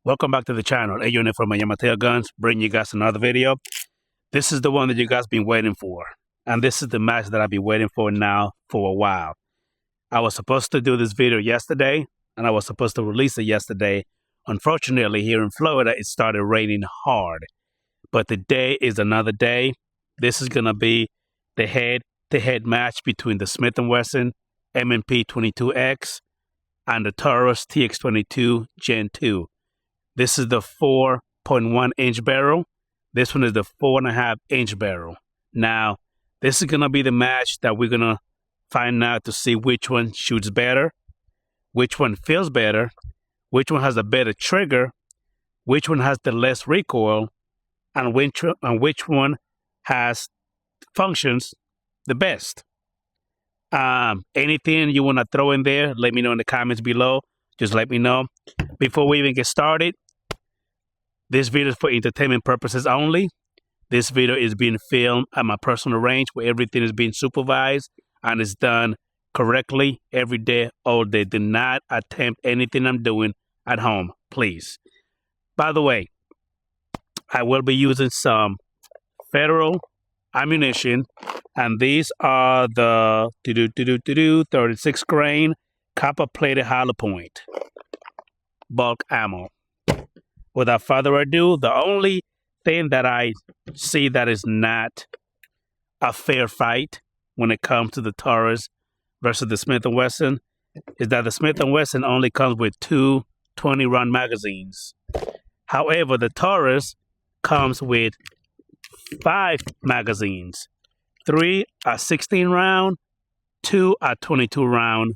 Welcome back to the channel. A unit from Yamato Guns, bringing you guys another video. This is the one that you guys been waiting for. And this is the match that I've been waiting for now for a while. I was supposed to do this video yesterday, and I was supposed to release it yesterday. Unfortunately, here in Florida, it started raining hard. But today is another day. This is going to be the head-to-head match between the Smith Wesson M&P 22X and the Taurus TX22 Gen 2. This is the 4.1 inch barrel. This one is the 4.5 inch barrel. Now, this is going to be the match that we're going to find out to see which one shoots better, which one feels better, which one has a better trigger, which one has the less recoil, and which one has functions the best. Anything you want to throw in there, let me know in the comments below. Just let me know. Before we even get started, this video is for entertainment purposes only. This video is being filmed at my personal range where everything is being supervised and is done correctly every day, all day. Do not attempt anything I'm doing at home, please. By the way, I will be using some federal ammunition, and these are the 36 grain copper plated hollow point bulk ammo. Without further ado, the only thing that I see that is not a fair fight when it comes to the Taurus versus the Smith & Wesson is that the Smith & Wesson only comes with two 20-round magazines. However, the Taurus comes with 5 magazines. 3 are 16-round, 2 are 22-round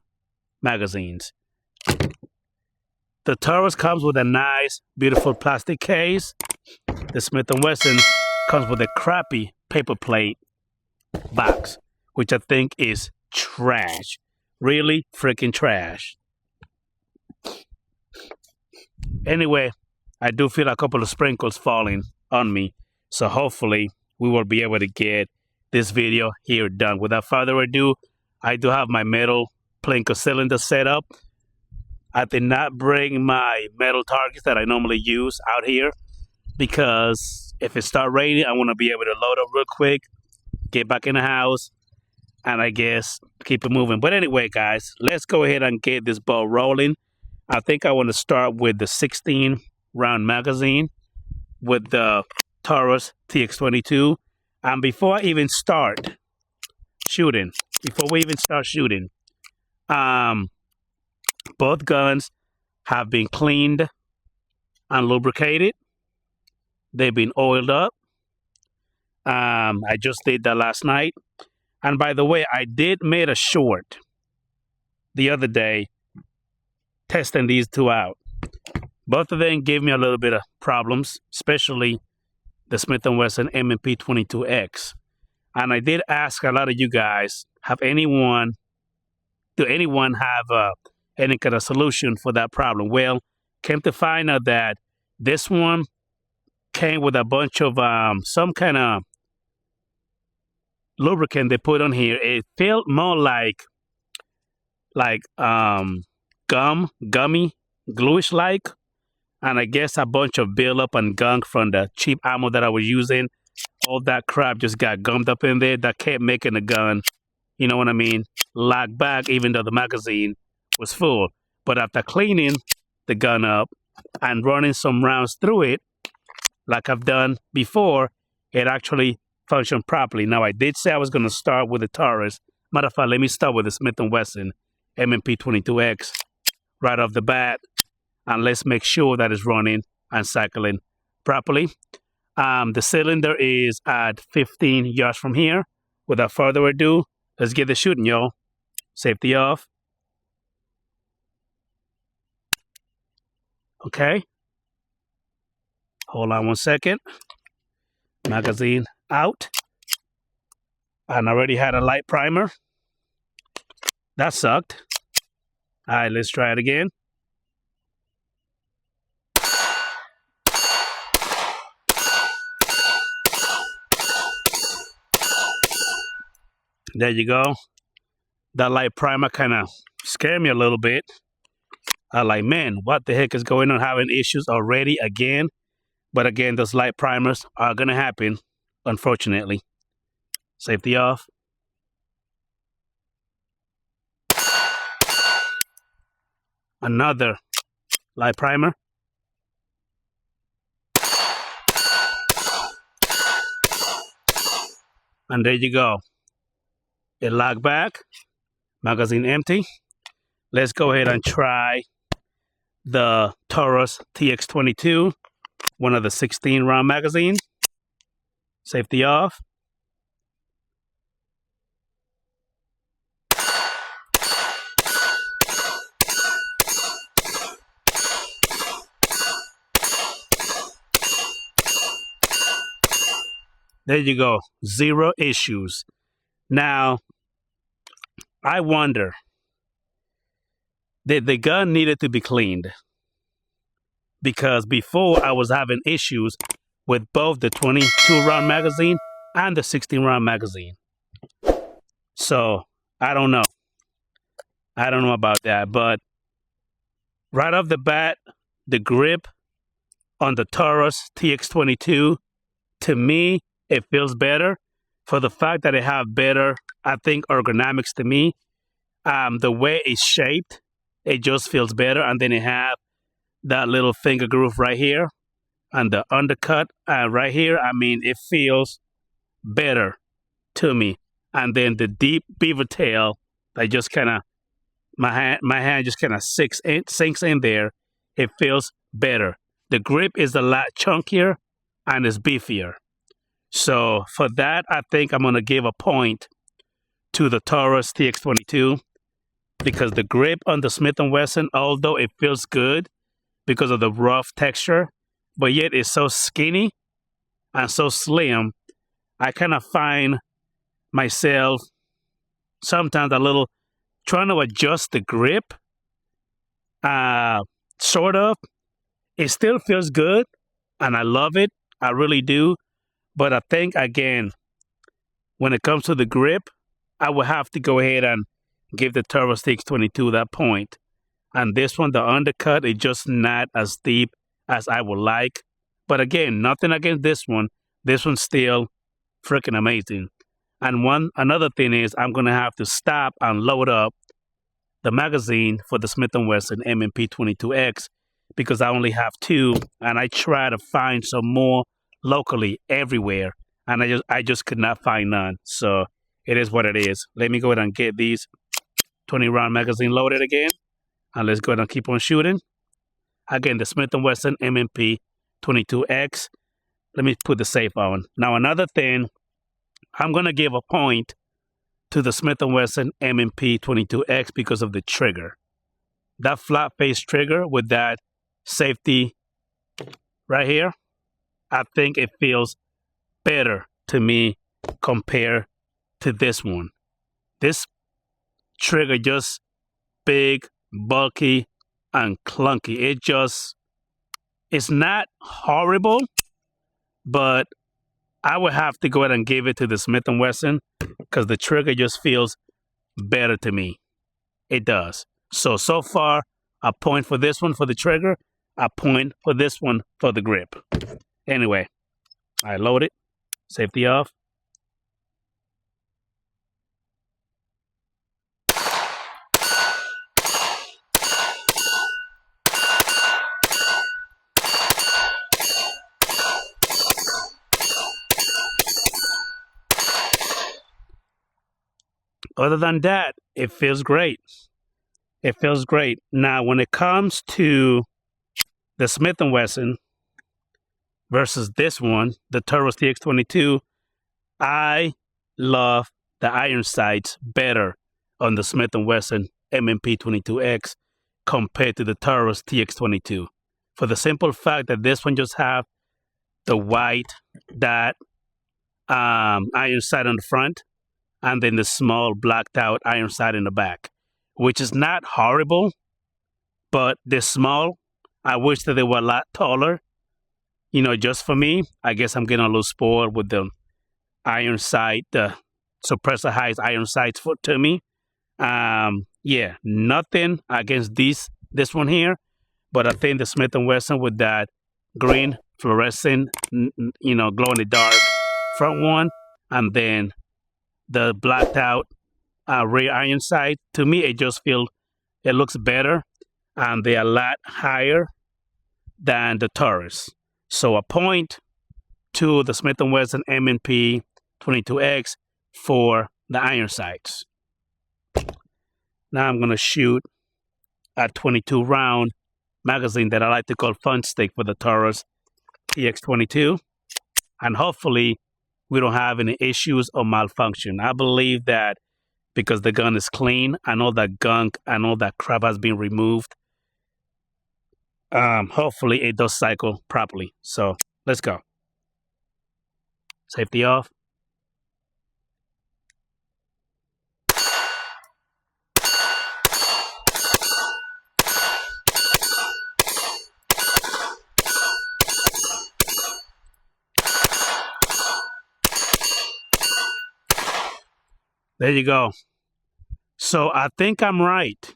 magazines. The Taurus comes with a nice, beautiful plastic case. The Smith & Wesson comes with a crappy paper plate box, which I think is trash. Really freaking trash. Anyway, I do feel a couple of sprinkles falling on me, so hopefully we will be able to get this video here done. Without further ado, I do have my metal plinker cylinder set up. I did not bring my metal targets that I normally use out here because if it starts raining, I want to be able to load up real quick, get back in the house, and I guess keep it moving. But anyway, guys, let's go ahead and get this ball rolling. I think I want to start with the 16-round magazine with the Taurus TX22. And before I even start shooting, both guns have been cleaned and lubricated. They've been oiled up. I just did that last night. And by the way, I did make a short the other day testing these two out. Both of them gave me a little bit of problems, especially the Smith & Wesson M&P 22X. And I did ask a lot of you guys, do anyone have any kind of solution for that problem? Well, came to find out that this one came with a bunch of some kind of lubricant they put on here. It felt more like gummy, gluish like, and I guess a bunch of buildup and gunk from the cheap ammo that I was using. All that crap just got gummed up in there. That kept making the gun, you know what I mean, lock back even though the magazine was full. But after cleaning the gun up and running some rounds through it, like I've done before, it actually functioned properly. Now, I did say I was going to start with the Taurus. Matter of fact, let me start with the Smith & Wesson M&P 22X right off the bat, and let's make sure that it's running and cycling properly. The cylinder is at 15 yards from here. Without further ado, let's get the shooting, y'all. Safety off. Okay. Hold on one second. Magazine out. And I already had a light primer. That sucked. All right, let's try it again. There you go. That light primer kind of scared me a little bit. I'm like, man, what the heck is going on? Having issues already again. But again, those light primers are going to happen, unfortunately. Safety off. Another light primer. And there you go. It locked back. Magazine empty. Let's go ahead and try the Taurus TX22, one of the 16 round magazines. Safety off. There you go. 0 issues. Now, I wonder, did the gun needed to be cleaned? Because before I was having issues with both the 22 round magazine and the 16 round magazine. So I don't know. I don't know about that. But right off the bat, the grip on the Taurus TX22, to me, it feels better for the fact that it have better, I think, ergonomics to me. The way it's shaped, it just feels better. And then it have that little finger groove right here and the undercut right here. I mean, it feels better to me. And then the deep beaver tail that just kind of, my hand just kind of sinks in there. It feels better. The grip is a lot chunkier and it's beefier. So for that, I think I'm going to give a point to the Taurus TX22 because the grip on the Smith & Wesson, although it feels good because of the rough texture, but yet it's so skinny and so slim, I kind of find myself sometimes a little trying to adjust the grip, sort of. It still feels good and I love it. I really do. But I think, again, when it comes to the grip, I will have to go ahead and give the Taurus TX22 that point. And this one, the undercut, is just not as deep as I would like. But again, nothing against this one. This one's still freaking amazing. And another thing is I'm going to have to stop and load up the magazine for the Smith & Wesson M&P 22X because I only have 2. And I try to find some more locally everywhere, and I just could not find none. So it is what it is. Let me go ahead and get these 20 round magazine loaded again, and let's go ahead and keep on shooting. Again, the Smith & Wesson M&P 22X. Let me put the safe on. Now another thing, I'm gonna give a point to the Smith & Wesson M&P 22X because of the trigger. That flat face trigger with that safety right here, I think it feels better to me compared to this one. This trigger just big, bulky, and clunky. It's not horrible, but I would have to go ahead and give it to the Smith & Wesson because the trigger just feels better to me. It does. So far, a point for this one for the trigger, a point for this one for the grip. Anyway, I load it. Safety off. Other than that, it feels great. It feels great. Now, when it comes to the Smith & Wesson versus this one, the Taurus TX22, I love the iron sights better on the Smith & Wesson M&P 22X compared to the Taurus TX22. For the simple fact that this one just have the white dot iron sight on the front and then the small blacked out iron sight in the back, which is not horrible, but they're small. I wish that they were a lot taller. You know, just for me, I guess I'm getting a little spoiled with the iron sight, the suppressor highs iron sights to me. Yeah, nothing against these this one here, but I think the Smith & Wesson with that green fluorescent, glow in the dark front one, and then the blacked out rear iron sight, to me it just feels, it looks better, and they're a lot higher than the Taurus. So a point to the Smith & Wesson M&P 22X for the iron sights. Now I'm going to shoot a 22 round magazine that I like to call Fun Stick for the Taurus TX22, and hopefully we don't have any issues or malfunction. I believe that because the gun is clean and all that gunk and all that crap has been removed, hopefully it does cycle properly. So let's go. Safety off. There you go. So I think I'm right.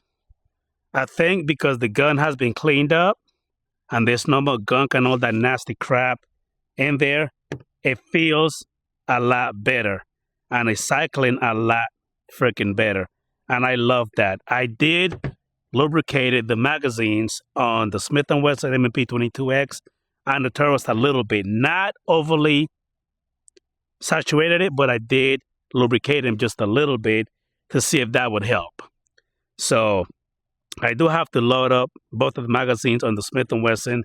I think because the gun has been cleaned up and there's no more gunk and all that nasty crap in there, it feels a lot better and it's cycling a lot freaking better. And I love that. I did lubricated the magazines on the Smith & Wesson M&P 22X and the Taurus a little bit, not overly saturated it, but I did lubricate them just a little bit to see if that would help. So I do have to load up both of the magazines on the Smith & Wesson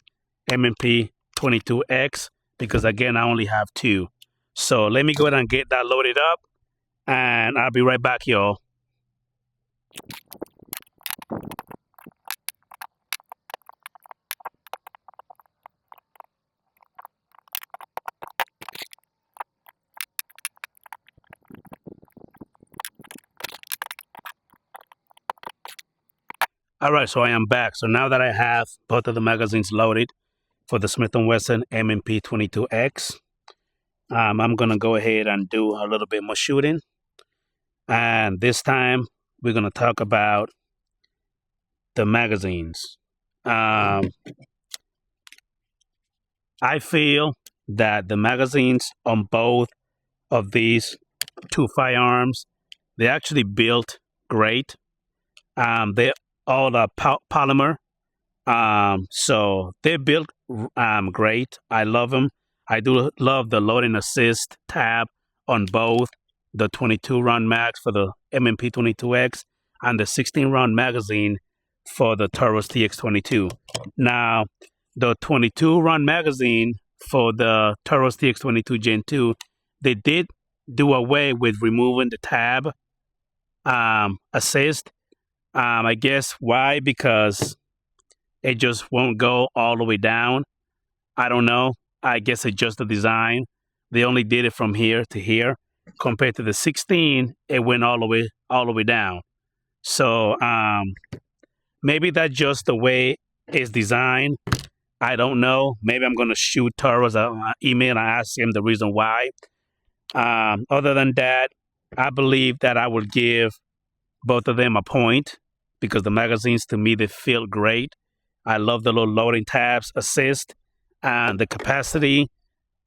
M&P 22X because again I only have two. So let me go ahead and get that loaded up and I'll be right back, y'all. All right, so I am back. So now that I have both of the magazines loaded for the Smith & Wesson M&P 22X, I'm going to go ahead and do a little bit more shooting. And this time, we're going to talk about the magazines. I feel that the magazines on both of these two firearms, they actually built great. They all are polymer, so they're built great. I love them. I do love the loading assist tab on both the 22 round mags for the M&P 22X and the 16 round magazine for the Taurus TX22. Now, the 22 round magazine for the Taurus TX22 Gen 2, they did do away with removing the tab assist. I guess why? Because it just won't go all the way down. I don't know. I guess it's just the design. They only did it from here to here. Compared to the 16, it went all the way down. So maybe that's just the way it's designed. I don't know. Maybe I'm gonna shoot Taurus an email and ask him the reason why. Other than that, I believe that I will give both of them a point because the magazines, to me, they feel great. I love the little loading tabs assist and the capacity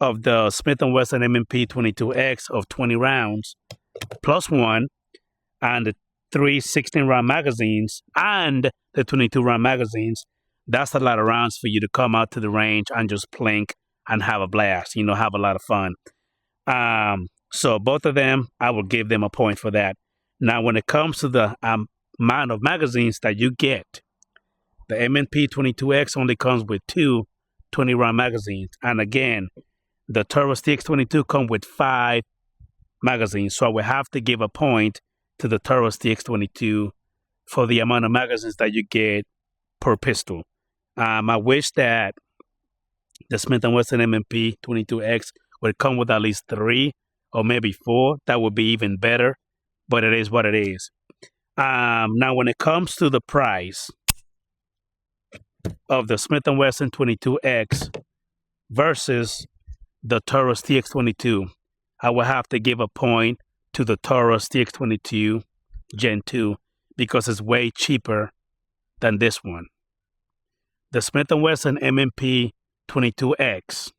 of the Smith & Wesson M&P 22X of 20 rounds plus one, and the 3 16-round magazines and the 22-round magazines. That's a lot of rounds for you to come out to the range and just plink and have a blast, have a lot of fun. So both of them, I will give them a point for that. Now, when it comes to the amount of magazines that you get, the M&P 22X only comes with 2 20-round magazines. And again, the Taurus TX22 comes with 5 magazines. So I will have to give a point to the Taurus TX22 for the amount of magazines that you get per pistol. I wish that the Smith & Wesson M&P 22X would come with at least 3 or maybe 4. That would be even better, but it is what it is. Now, when it comes to the price of the Smith & Wesson 22X versus the Taurus TX22, I will have to give a point to the Taurus TX22 Gen 2 because it's way cheaper than this one. The Smith Wesson M&P 22X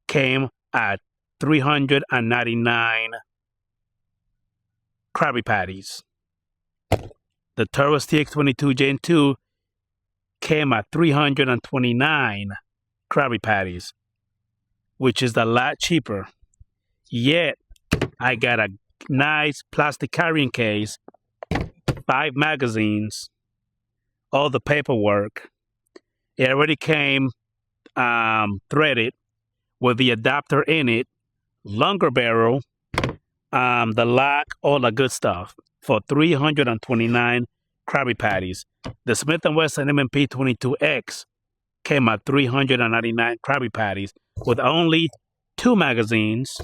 came at 399 Krabby Patties. The Taurus TX22 Gen 2 came at 329 Krabby Patties, which is a lot cheaper. Yet, I got a nice plastic carrying case, 5 magazines, all the paperwork. It already came threaded with the adapter in it, longer barrel, the lock, all the good stuff for 329 Krabby Patties. The Smith & Wesson M&P 22X came at 399 Krabby Patties with only 2 magazines.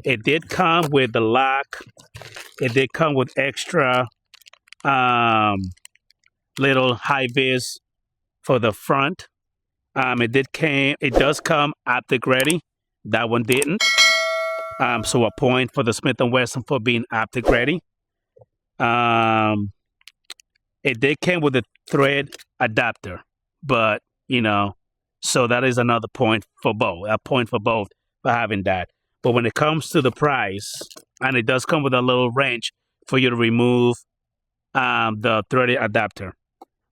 It did come with the lock. It did come with extra little high-vis for the front. It does come optic ready. That one didn't. So a point for the Smith & Wesson for being optic ready. It did come with a thread adapter, but so that is another point for both. A point for both for having that. But when it comes to the price, and it does come with a little wrench for you to remove the threaded adapter.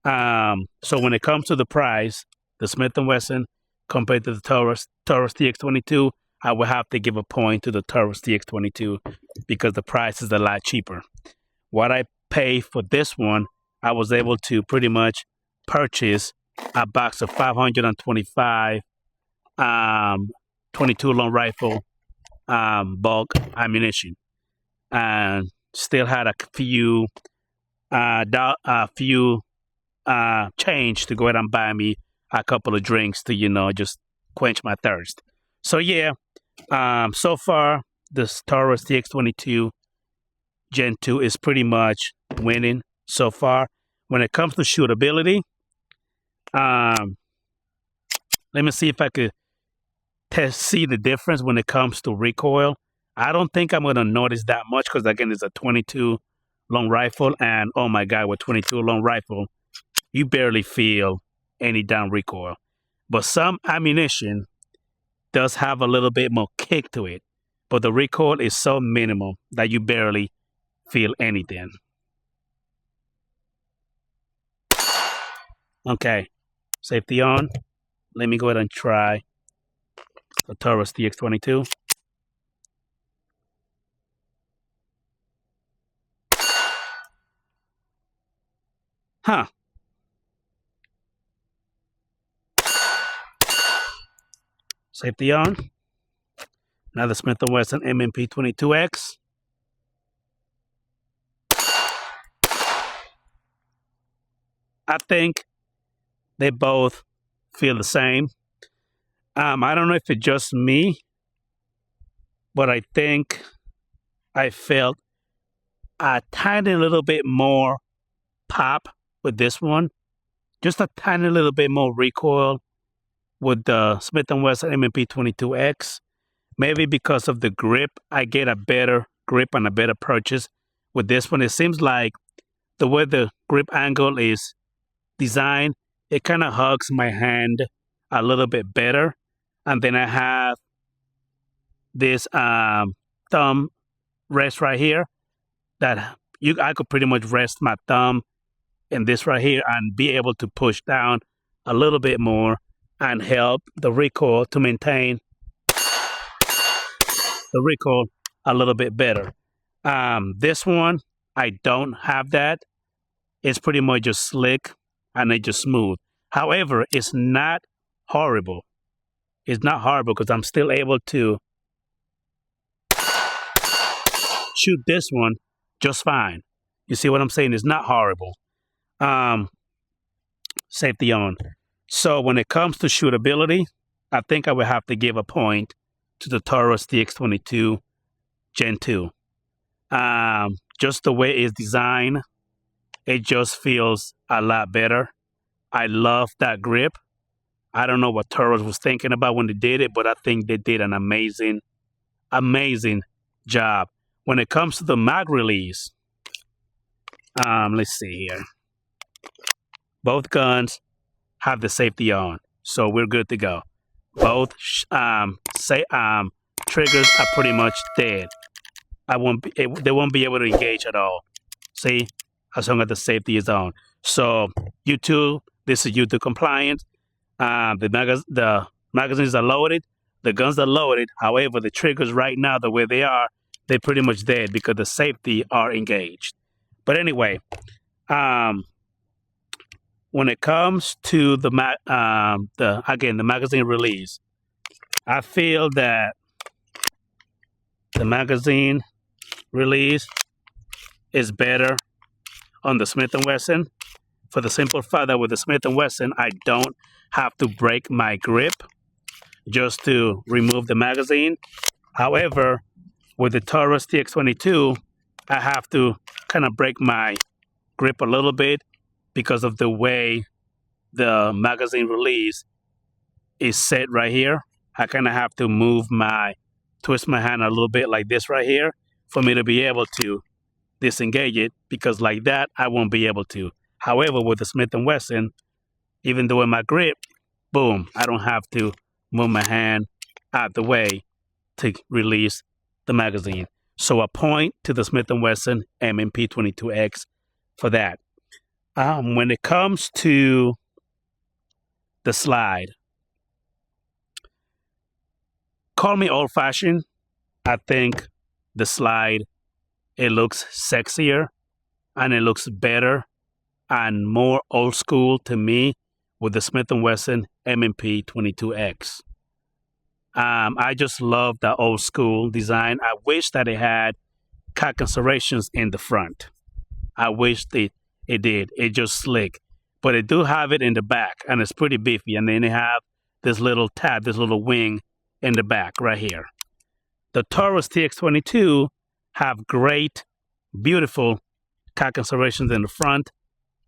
So when it comes to the price, the Smith & Wesson compared to the Taurus TX22, I would have to give a point to the Taurus TX22 because the price is a lot cheaper. What I pay for this one, I was able to pretty much purchase a box of 525 22 long rifle bulk ammunition, and still had a few change to go ahead and buy me a couple of drinks to just quench my thirst. So yeah, so far this Taurus TX22 Gen 2 is pretty much winning so far. When it comes to shootability, let me see if I could see the difference when it comes to recoil. I don't think I'm going to notice that much because, again, it's a 22 long rifle, and oh my God, with 22 long rifle, you barely feel any down recoil. But some ammunition does have a little bit more kick to it, but the recoil is so minimal that you barely feel anything. Okay, safety on. Let me go ahead and try the Taurus TX22. Huh. Safety on. Now the Smith & Wesson M&P 22X. I think they both feel the same. I don't know if it's just me, but I think I felt a tiny little bit more pop with this one. Just a tiny little bit more recoil with the Smith & Wesson M&P 22X. Maybe because of the grip, I get a better grip and a better purchase with this one. It seems like the way the grip angle is designed, it kind of hugs my hand a little bit better. And then I have this thumb rest right here that I could pretty much rest my thumb in this right here and be able to push down a little bit more and help the recoil to maintain the recoil a little bit better. This one, I don't have that. It's pretty much just slick and it's just smooth. However, it's not horrible. It's not horrible because I'm still able to shoot this one just fine. You see what I'm saying? It's not horrible. Safety on. So when it comes to shootability, I think I would have to give a point to the Taurus TX22 Gen 2. Just the way it's designed, it just feels a lot better. I love that grip. I don't know what Taurus was thinking about when they did it, but I think they did an amazing job. When it comes to the mag release, let's see here. Both guns have the safety on, so we're good to go. Both triggers are pretty much dead. They won't be able to engage at all. See, as long as the safety is on. So YouTube, this is YouTube compliant. The magazines are loaded, the guns are loaded. However, the triggers right now, the way they are, they're pretty much dead because the safety are engaged. But anyway, when it comes to the magazine release, I feel that the magazine release is better on the Smith & Wesson for the simple fact that with the Smith & Wesson, I don't have to break my grip just to remove the magazine. However, with the Taurus TX22, I have to kind of break my grip a little bit because of the way the magazine release is set right here. I kind of have to twist my hand a little bit like this right here for me to be able to disengage it, because like that, I won't be able to. However, with the Smith & Wesson, even though in my grip, boom, I don't have to move my hand out the way to release the magazine. So a point to the Smith & Wesson M&P 22X for that. When it comes to the slide, call me old-fashioned. I think the slide, it looks sexier and it looks better and more old school to me with the Smith & Wesson M&P 22X. I just love the old school design. I wish that it had cock serrations in the front. I wish it did. It just slick. But it do have it in the back, and it's pretty beefy. And then they have this little tab, this little wing in the back right here. The Taurus TX22 have great, beautiful cock serrations in the front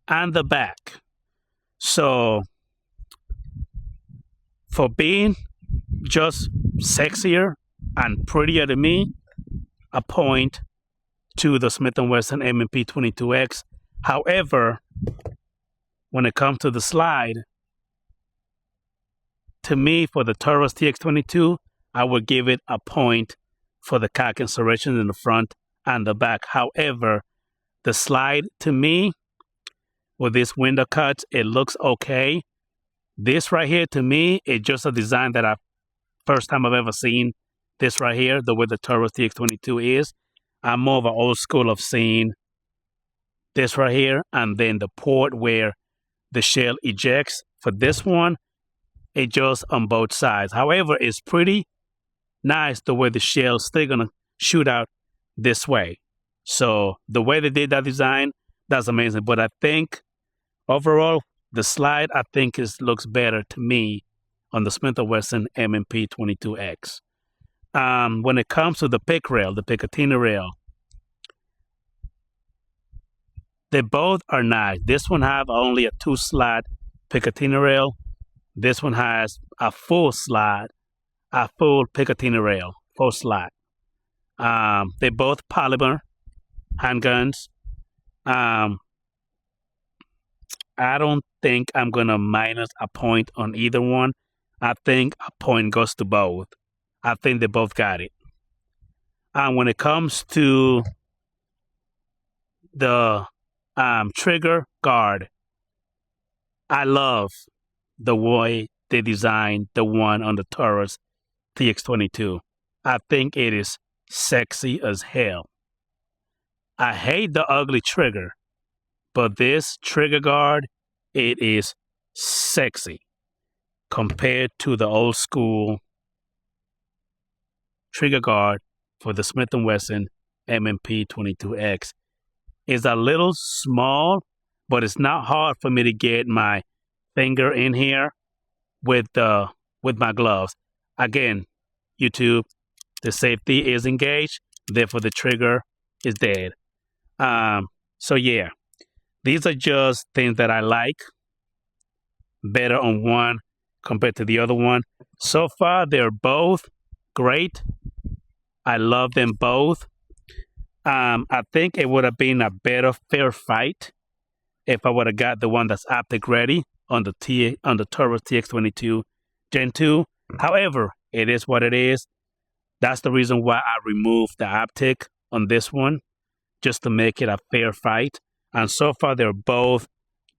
and the back. So for being just sexier and prettier to me, a point to the Smith & Wesson M&P 22X. However, when it comes to the slide, to me, for the Taurus TX22, I would give it a point for the cock serrations in the front and the back. However, the slide to me, with this window cut, it looks okay. This right here, to me, is just a design that first time I've ever seen this right here, the way the Taurus TX22 is. I'm more of an old school of seeing this right here, and then the port where the shell ejects. For this one, it just on both sides. However, it's pretty nice the way the shell's still gonna shoot out this way. So the way they did that design, that's amazing. But I think overall, the slide, I think looks better to me on the Smith & Wesson M&P 22X. When it comes to the pick rail, the Picatinny rail, they both are nice. This one have only a 2-slot Picatinny rail. This one has a full slot, a full Picatinny rail, full slot. They both polymer handguns. I don't think I'm gonna minus a point on either one. I think a point goes to both. I think they both got it. When it comes to the trigger guard, I love the way they designed the one on the Taurus TX22. I think it is sexy as hell. I hate the ugly trigger, but this trigger guard, it is sexy compared to the old school trigger guard for the Smith & Wesson M&P 22X. It's a little small, but it's not hard for me to get my finger in here with my gloves. Again, YouTube, the safety is engaged, therefore the trigger is dead. So yeah, these are just things that I like better on one compared to the other one. So far, they're both great. I love them both. I think it would have been a better fair fight if I would have got the one that's optic ready on the Taurus TX22 Gen 2. However, it is what it is. That's the reason why I removed the optic on this one, just to make it a fair fight. And so far, they're both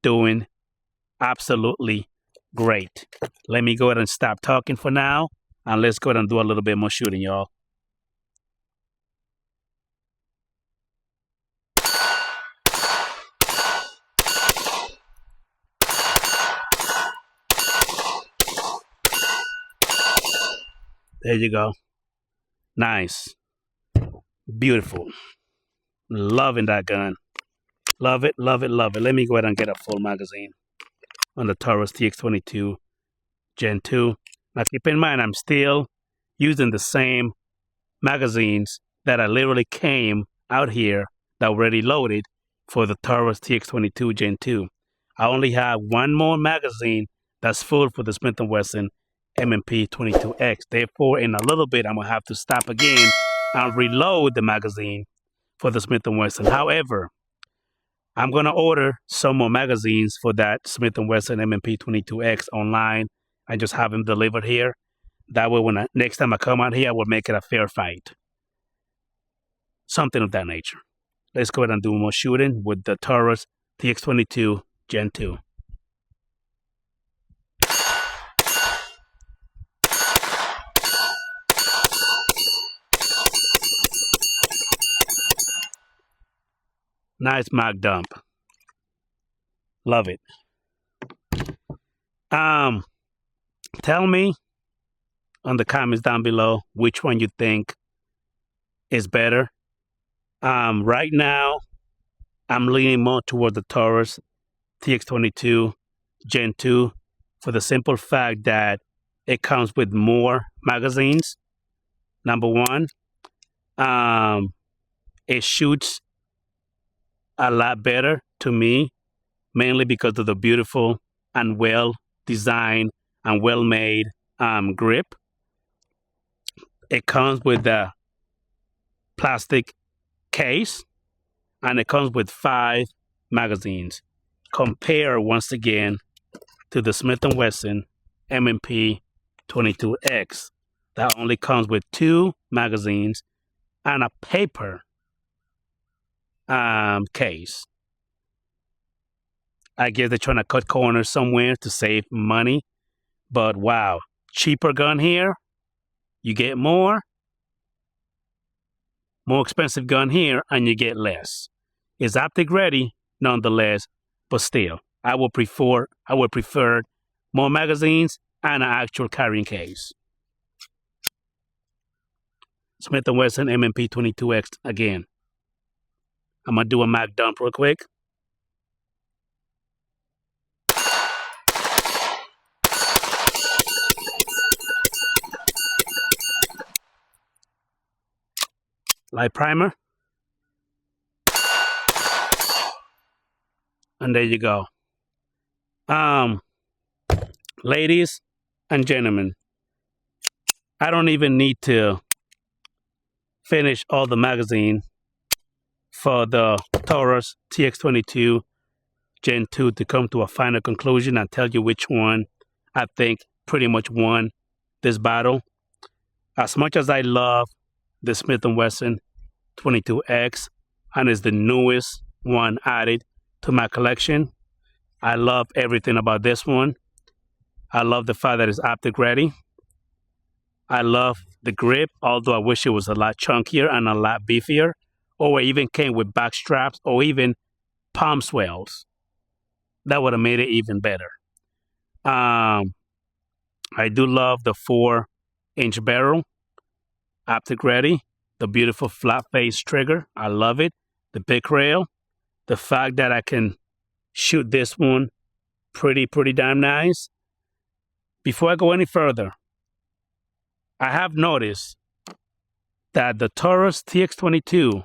doing absolutely great. Let me go ahead and stop talking for now, and let's go ahead and do a little bit more shooting, y'all. There you go. Nice. Beautiful. Loving that gun. Love it, love it, love it. Let me go ahead and get a full magazine on the Taurus TX22 Gen 2. Now keep in mind, I'm still using the same magazines that I literally came out here that were already loaded for the Taurus TX22 Gen 2. I only have one more magazine that's full for the Smith Wesson M&P 22X. Therefore, in a little bit, I'm going to have to stop again and reload the magazine for the Smith & Wesson. However, I'm going to order some more magazines for that Smith & Wesson M&P 22X online and just have them delivered here. That way, when next time I come out here, I will make it a fair fight. Something of that nature. Let's go ahead and do more shooting with the Taurus TX22 Gen 2. Nice mag dump. Love it. Tell me on the comments down below which one you think is better. Right now, I'm leaning more toward the Taurus TX22 Gen 2 for the simple fact that it comes with more magazines. Number one, it shoots a lot better to me, mainly because of the beautiful and well designed and well made grip. It comes with the plastic case and it comes with 5 magazines. Compare once again to the Smith & Wesson M&P 22X that only comes with 2 magazines and a paper case. I guess they're trying to cut corners somewhere to save money, but wow, cheaper gun here, you get more expensive gun here and you get less. It's optic ready nonetheless, but still, I would prefer more magazines and an actual carrying case. Smith & Wesson M&P 22X again. I'm going to do a mag dump real quick. Light primer. And there you go. Ladies and gentlemen, I don't even need to finish all the magazine for the Taurus TX22 Gen 2 to come to a final conclusion and tell you which one I think pretty much won this battle. As much as I love the Smith & Wesson 22X and is the newest one added to my collection, I love everything about this one. I love the fact that it's optic ready. I love the grip, although I wish it was a lot chunkier and a lot beefier, or even came with back straps or even palm swells. That would have made it even better. I do love the 4-inch barrel, optic ready, the beautiful flat face trigger. I love it. The big rail, the fact that I can shoot this one pretty damn nice. Before I go any further, I have noticed that the Taurus TX22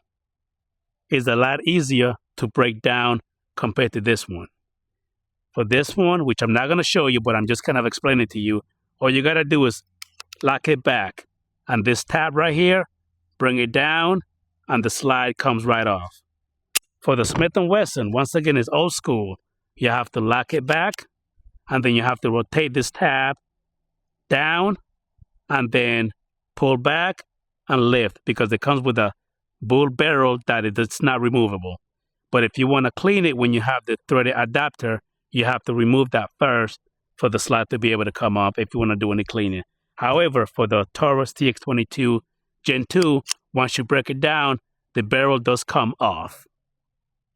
is a lot easier to break down compared to this one. For this one, which I'm not going to show you, but I'm just kind of explaining to you, all you got to do is lock it back. And this tab right here, bring it down, and the slide comes right off. For the Smith & Wesson, once again, it's old school. You have to lock it back, and then you have to rotate this tab down, and then pull back and lift, because it comes with a bull barrel that it's not removable. But if you want to clean it when you have the threaded adapter, you have to remove that first for the slide to be able to come up if you want to do any cleaning. However, for the Taurus TX22 Gen 2, once you break it down, the barrel does come off.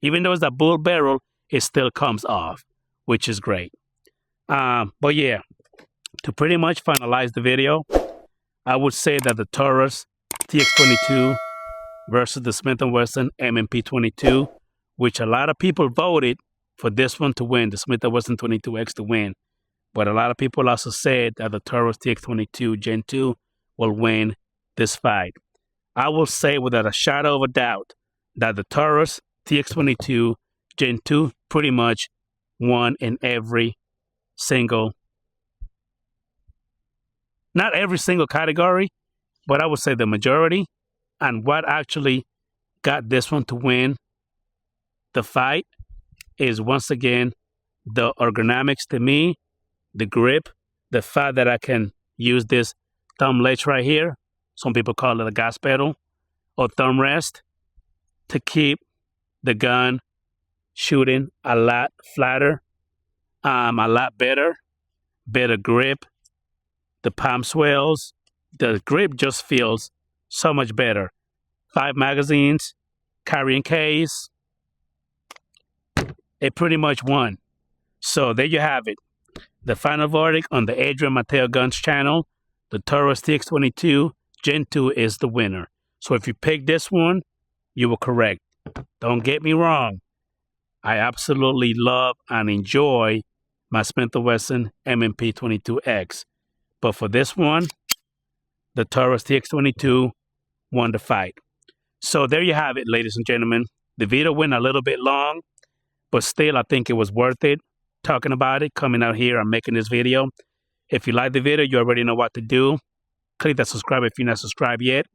Even though it's a bull barrel, it still comes off, which is great. But yeah, to pretty much finalize the video, I would say that the Taurus TX22 versus the Smith & Wesson M&P 22, which a lot of people voted for this one to win, the Smith & Wesson 22X to win. But a lot of people also said that the Taurus TX22 Gen 2 will win this fight. I will say without a shadow of a doubt that the Taurus TX22 Gen 2 pretty much won in every single, not every single category, but I would say the majority. And what actually got this one to win the fight is, once again, the ergonomics to me, the grip, the fact that I can use this thumb ledge right here. Some people call it a gas pedal or thumb rest, to keep the gun shooting a lot flatter, a lot better grip. The palm swells. The grip just feels so much better. 5 magazines, carrying case. It pretty much won. So there you have it. The final verdict on the Adrian Mateo Guns channel, the Taurus TX22 Gen 2 is the winner. So if you picked this one, you were correct. Don't get me wrong. I absolutely love and enjoy my Smith & Wesson M&P 22X. But for this one, the Taurus TX22 won the fight. So there you have it, ladies and gentlemen. The video went a little bit long, but still I think it was worth it talking about it, coming out here and making this video. If you like the video, you already know what to do. Click that subscribe if you're not subscribed yet.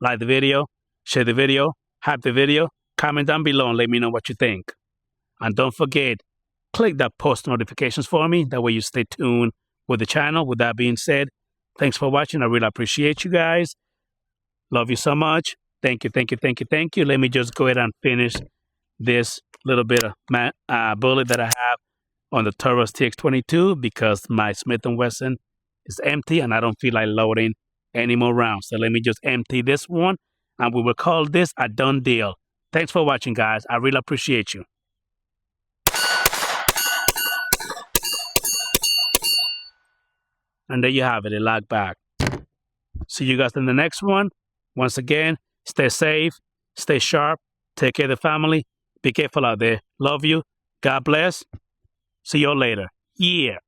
Like the video, share the video, hype the video, comment down below and let me know what you think. And don't forget, click that post notifications for me. That way you stay tuned with the channel. With that being said, thanks for watching. I really appreciate you guys. Love you so much. Thank you, thank you, thank you, thank you. Let me just go ahead and finish this little bit of bullet that I have on the Taurus TX22, because my Smith & Wesson is empty and I don't feel like loading any more rounds. So let me just empty this one and we will call this a done deal. Thanks for watching, guys. I really appreciate you. And there you have it, it locked back. See you guys in the next one. Once again, stay safe, stay sharp, take care of the family, be careful out there. Love you. God bless. See you all later. Yeah.